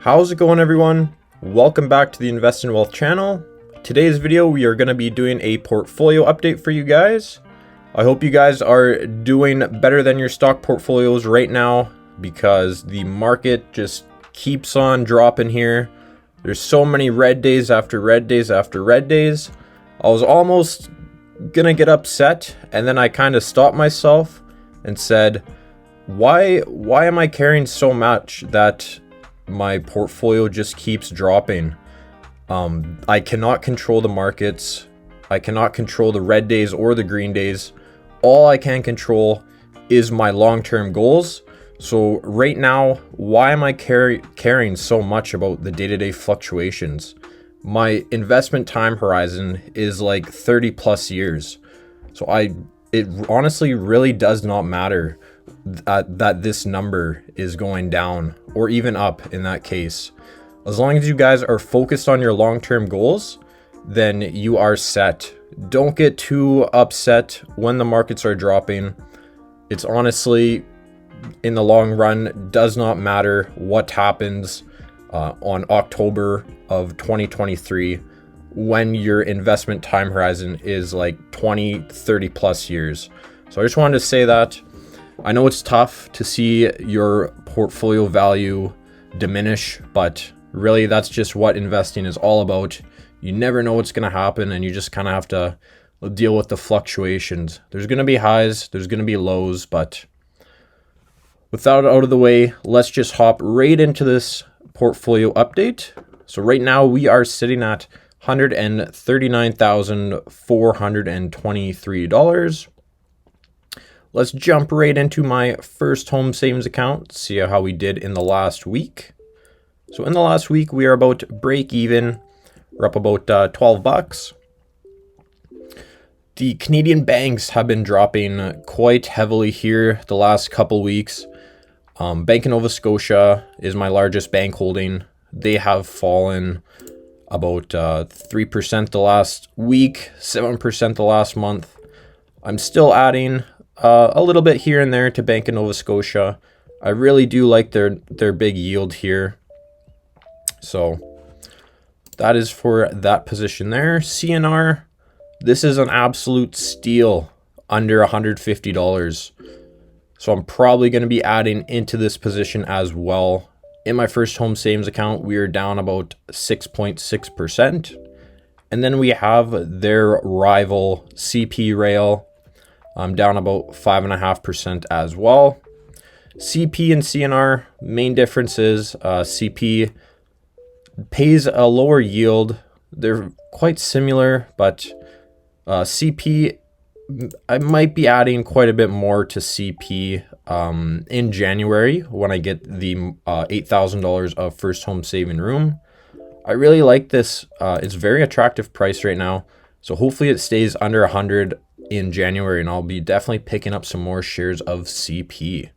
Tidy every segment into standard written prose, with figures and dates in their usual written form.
How's it going, everyone? Welcome back to the Invest in Wealth channel. Today's video, we are going to be doing a portfolio update for you guys. I hope you guys are doing better than your stock portfolios right now because the market just keeps on dropping here. There's so many red days after red days after red days. I was almost gonna get upset, and then I kind of stopped myself and said, why am I caring so much that my portfolio just keeps dropping? I cannot control the markets. I cannot control the red days or the green days. All I can control is my long-term goals. So right now, why am I caring so much about the day-to-day fluctuations? My investment time horizon is like 30 plus years. So it honestly really does not matter that this number is going down or even up in that case. As long as you guys are focused on your long-term goals, then you are set. Don't get too upset when the markets are dropping. It's honestly, in the long run, does not matter what happens on October of 2023 when your investment time horizon is like 20, 30 plus years. So I just wanted to say that. I know it's tough to see your portfolio value diminish, but really that's just what investing is all about. You never know what's going to happen, and you just kind of have to deal with the fluctuations. There's going to be highs, there's going to be lows, but with that out of the way, let's just hop right into this portfolio update. So right now we are sitting at $139,423. Let's jump right into my first home savings account, see how we did in the last week. So in the last week, we are about break even. We're up about $12. The Canadian banks have been dropping quite heavily here the last couple weeks. Bank of Nova Scotia is my largest bank holding. They have fallen about 3% the last week, 7% the last month. I'm still adding a little bit here and there to Bank of Nova Scotia. I really do like their big yield here. So that is for that position there. CNR, this is an absolute steal, under $150. So I'm probably going to be adding into this position as well. In my first home savings account, we are down about 6.6%. And then we have their rival CP Rail. I'm down about 5.5% as well. CP and CNR, main difference is CP pays a lower yield. They're quite similar, but CP, I might be adding quite a bit more to CP in January when I get the $8,000 of first home saving room. I really like this. It's very attractive price right now. So hopefully it stays under 100 in January, and I'll be definitely picking up some more shares of CP.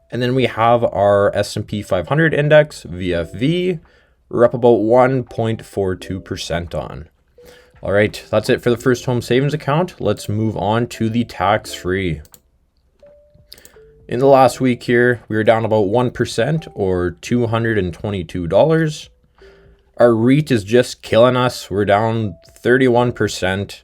And then we have our S&P 500 index, VFV. We're up about 1.42% on. All right, that's it for the first home savings account. Let's move on to the tax-free. In the last week here, we were down about 1% or $222. Our REIT is just killing us. We're down 31%.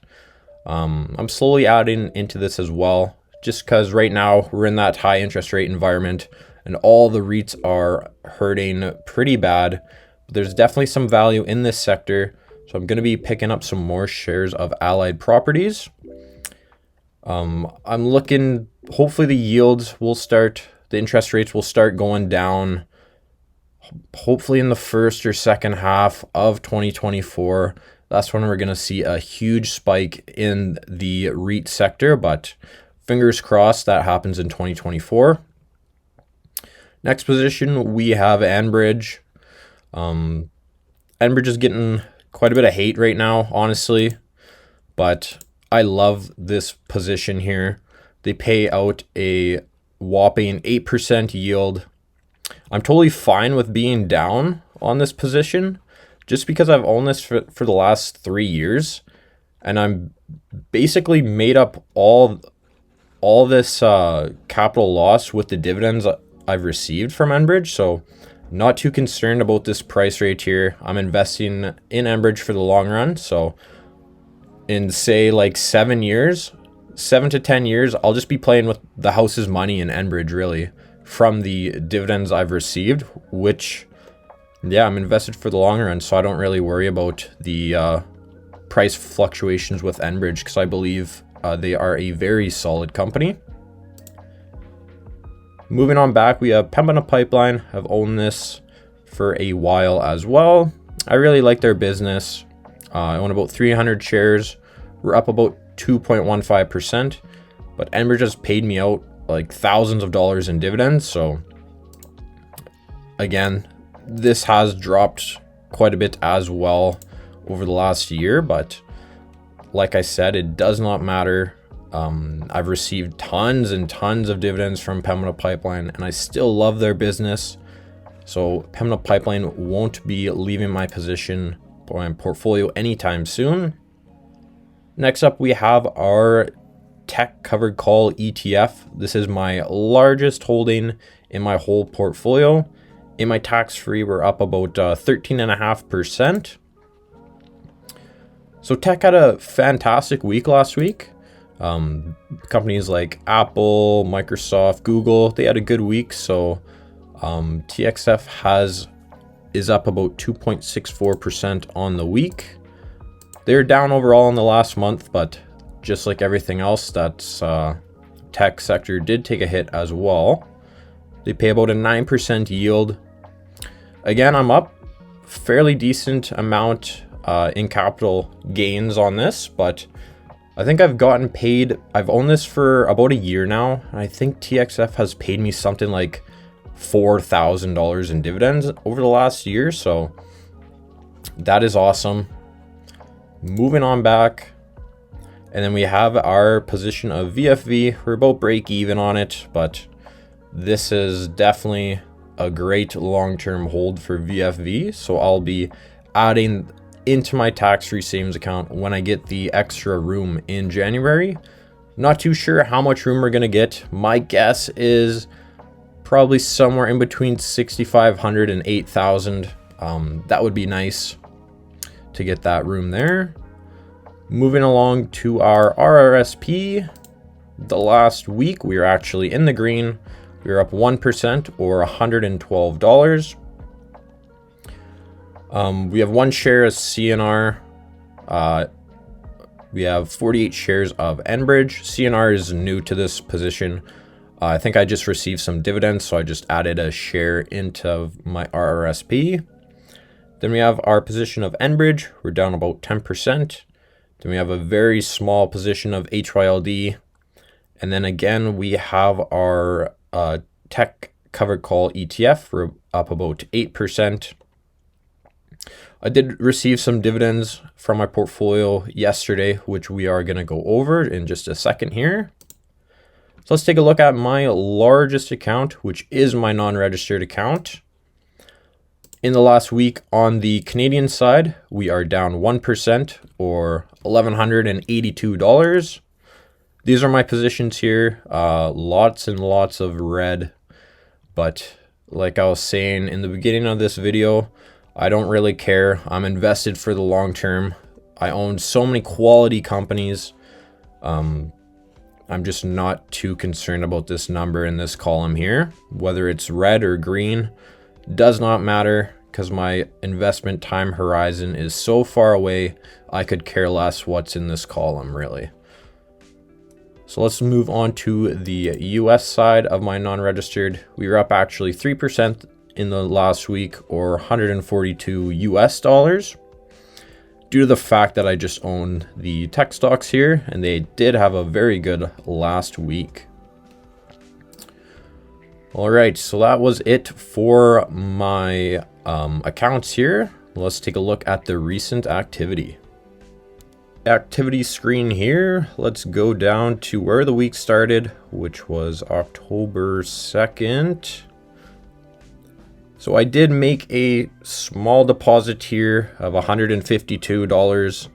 I'm slowly adding into this as well, just because right now we're in that high interest rate environment and all the REITs are hurting pretty bad. But there's definitely some value in this sector. So I'm going to be picking up some more shares of Allied Properties. I'm looking, hopefully the yields will start, the interest rates will start going down, hopefully in the first or second half of 2024. That's when we're going to see a huge spike in the REIT sector, but fingers crossed that happens in 2024. Next position, we have Enbridge. Enbridge is getting quite a bit of hate right now, honestly, but I love this position here. They pay out a whopping 8% yield. I'm totally fine with being down on this position just because I've owned this for the last 3 years, and I'm basically made up all this capital loss with the dividends I've received from Enbridge. So Not too concerned about this price right here. I'm investing in Enbridge for the long run. So in say like 7 years, 7 to 10 years, I'll just be playing with the house's money in Enbridge really from the dividends I've received, which yeah, I'm invested for the long run. So I don't really worry about the price fluctuations with Enbridge because I believe they are a very solid company. Moving on back, we have Pembina Pipeline. I've owned this for a while as well. I really like their business. I own about 300 shares. We're up about 2.15%, but Enbridge has paid me out like thousands of dollars in dividends. So again, this has dropped quite a bit as well over the last year, but like I said, it does not matter. I've received tons and tons of dividends from Pembina Pipeline, and I still love their business. So Pembina Pipeline won't be leaving my position or my portfolio anytime soon. Next up, we have our tech covered call ETF. This is my largest holding in my whole portfolio. In my tax-free, we're up about 13.5%. So tech had a fantastic week last week. Companies like Apple, Microsoft, Google, they had a good week. So TXF is up about 2.64% on the week. They're down overall in the last month, but just like everything else, that's tech sector did take a hit as well. They pay about a 9% yield. Again, I'm up fairly decent amount in capital gains on this, but I think I've gotten paid. I've owned this for about a year now, and I think TXF has paid me something like $4,000 in dividends over the last year. So that is awesome. Moving on back, and then we have our position of VFV. We're about break even on it, but this is definitely a great long-term hold for VFV. So I'll be adding into my tax-free savings account when I get the extra room in January. Not too sure how much room we're gonna get. My guess is probably somewhere in between 6,500 and 8,000. That would be nice to get that room there. Moving along to our RRSP. The last week we were actually in the green. We were up 1% or $112. We have 1 share of CNR. We have 48 shares of Enbridge. CNR is new to this position. I think I just received some dividends, so I just added a share into my RRSP. Then we have our position of Enbridge. We're down about 10%. Then we have a very small position of HYLD. And then again, we have our tech covered call ETF. We're up about 8%. I did receive some dividends from my portfolio yesterday, which we are going to go over in just a second here. So let's take a look at my largest account, which is my non-registered account. In the last week on the Canadian side, we are down 1% or $1,182. These are my positions here. Lots and lots of red. But like I was saying in the beginning of this video, I don't really care. I'm invested for the long term. I own so many quality companies. I'm just not too concerned about this number in this column here. Whether it's red or green, does not matter because my investment time horizon is so far away, I could care less what's in this column really. So let's move on to the US side of my non-registered. We were up actually 3% in the last week or 142 US dollars due to the fact that I just owned the tech stocks here and they did have a very good last week. All right, so that was it for my accounts here. Let's take a look at the recent activity. Activity screen here. Let's go down to where the week started, which was October 2nd. So I did make a small deposit here of $152.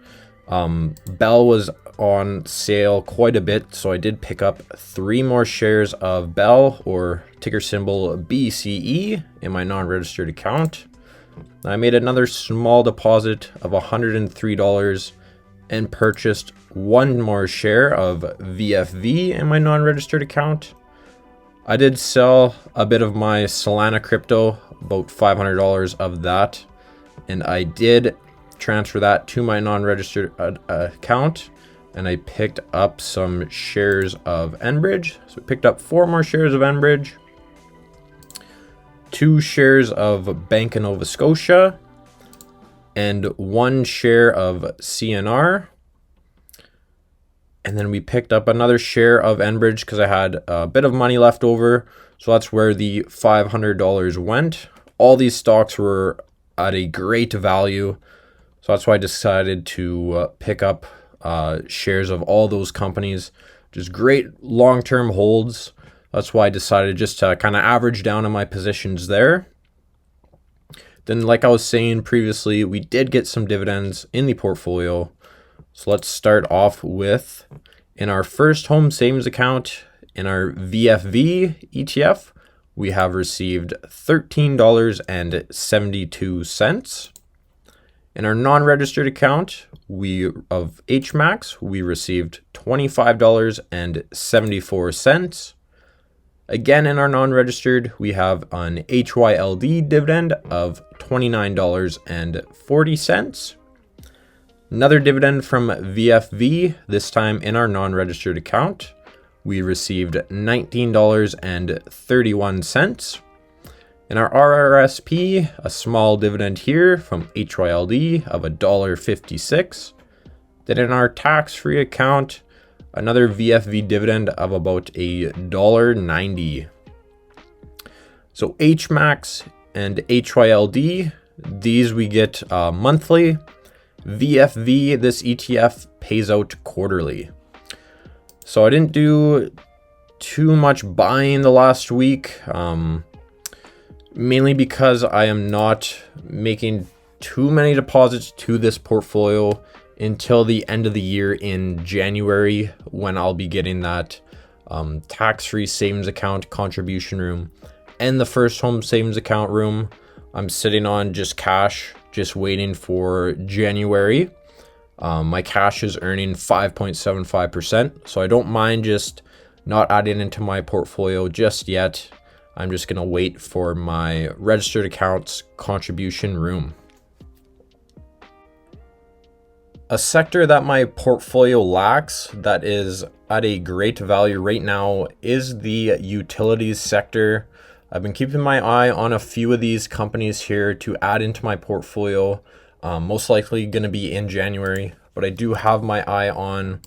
Bell was on sale quite a bit, so I did pick up 3 more shares of Bell, or ticker symbol BCE, in my non-registered account. I made another small deposit of $103 and purchased 1 more share of VFV in my non-registered account. I did sell a bit of my Solana crypto, about $500 of that, and I did transfer that to my non-registered account, and I picked up some shares of Enbridge. So I picked up 4 more shares of Enbridge, 2 shares of Bank of Nova Scotia, and 1 share of CNR. And then we picked up another share of Enbridge because I had a bit of money left over. So that's where the $500 went. All these stocks were at a great value. So that's why I decided to pick up shares of all those companies. Just great long-term holds. That's why I decided just to kind of average down on my positions there. Then, like I was saying previously, we did get some dividends in the portfolio. So let's start off with, in our first home savings account, in our VFV ETF, we have received $13.72. In our non-registered account of HMAX, we received $25.74. Again, in our non-registered, we have an HYLD dividend of $29.40. Another dividend from VFV, this time in our non-registered account. We received $19.31. In our RRSP, a small dividend here from HYLD of $1.56. Then in our tax-free account, another VFV dividend of about $1.90. So HMAX and HYLD, these we get monthly. VFV, this ETF, pays out quarterly. So I didn't do too much buying the last week, mainly because I am not making too many deposits to this portfolio until the end of the year in January, when I'll be getting that tax-free savings account contribution room and the first home savings account room. I'm sitting on just cash, just waiting for January. My cash is earning 5.75%, so I don't mind just not adding into my portfolio just yet. I'm just going to wait for my registered accounts contribution room. A sector that my portfolio lacks that is at a great value right now is the utilities sector. I've been keeping my eye on a few of these companies here to add into my portfolio, most likely going to be in January, but I do have my eye on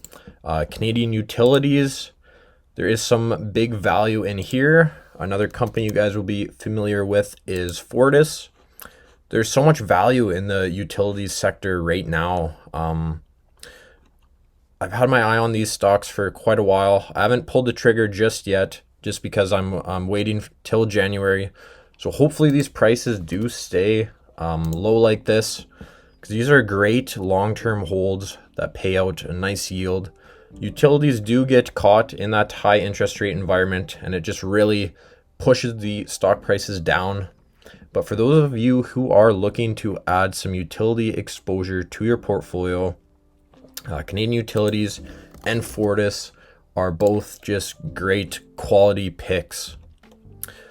Canadian Utilities. There is some big value in here. Another company you guys will be familiar with is Fortis. There's so much value in the utilities sector right now. I've had my eye on these stocks for quite a while. I haven't pulled the trigger just yet, just because I'm waiting till January. So hopefully these prices do stay low like this, because these are great long-term holds that pay out a nice yield. Utilities do get caught in that high interest rate environment, and it just really pushes the stock prices down. But for those of you who are looking to add some utility exposure to your portfolio, Canadian Utilities and Fortis are both just great quality picks.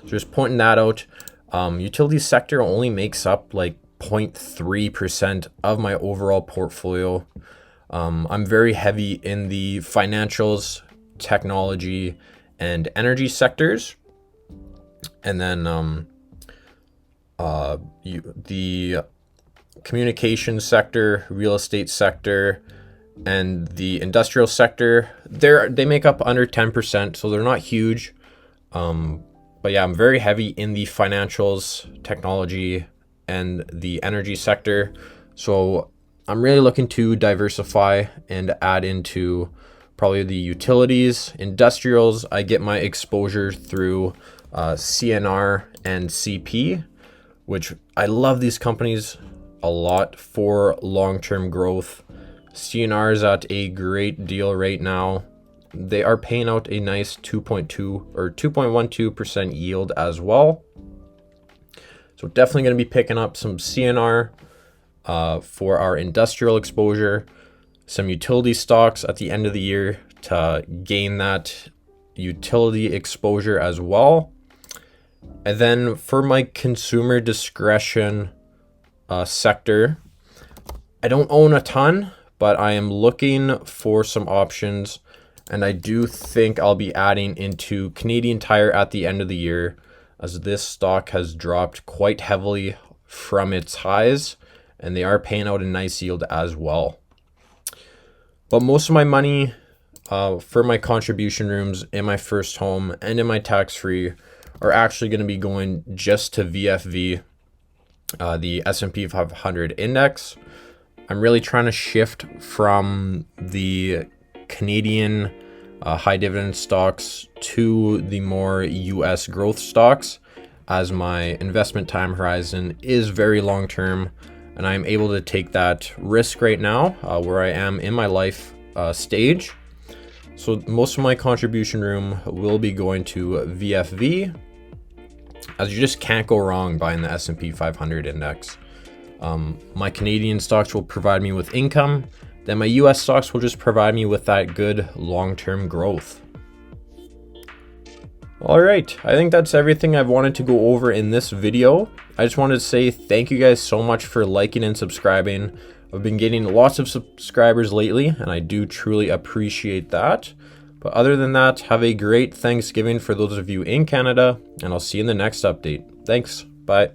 So just pointing that out. Utility sector only makes up like 0.3% of my overall portfolio. I'm very heavy in the financials, technology, and energy sectors. And then the communication sector, real estate sector, and the industrial sector, they make up under 10%, so they're not huge. But yeah, I'm very heavy in the financials, technology, and the energy sector. So I'm really looking to diversify and add into probably the utilities. Industrials, I get my exposure through CNR and CP, which I love these companies a lot for long-term growth. CNR is at a great deal right now. They are paying out a nice 2.2 or 2.12% yield as well. So definitely going to be picking up some CNR for our industrial exposure, some utility stocks at the end of the year to gain that utility exposure as well. And then for my consumer discretion sector, I don't own a ton, but I am looking for some options, and I do think I'll be adding into Canadian Tire at the end of the year, as this stock has dropped quite heavily from its highs, and they are paying out a nice yield as well. But most of my money for my contribution rooms in my first home and in my tax-free are actually going to be going just to VFV, the S&P 500 index. I'm really trying to shift from the Canadian high dividend stocks to the more US growth stocks, as my investment time horizon is very long term, and I'm able to take that risk right now where I am in my life stage. So most of my contribution room will be going to VFV, as you just can't go wrong buying the S&P 500 index. My Canadian stocks will provide me with income, then my US stocks will just provide me with that good long-term growth. All right, I think that's everything I've wanted to go over in this video. I just wanted to say thank you guys so much for liking and subscribing. I've been getting lots of subscribers lately, and I do truly appreciate that. But other than that, have a great Thanksgiving for those of you in Canada, and I'll see you in the next update. Thanks. Bye.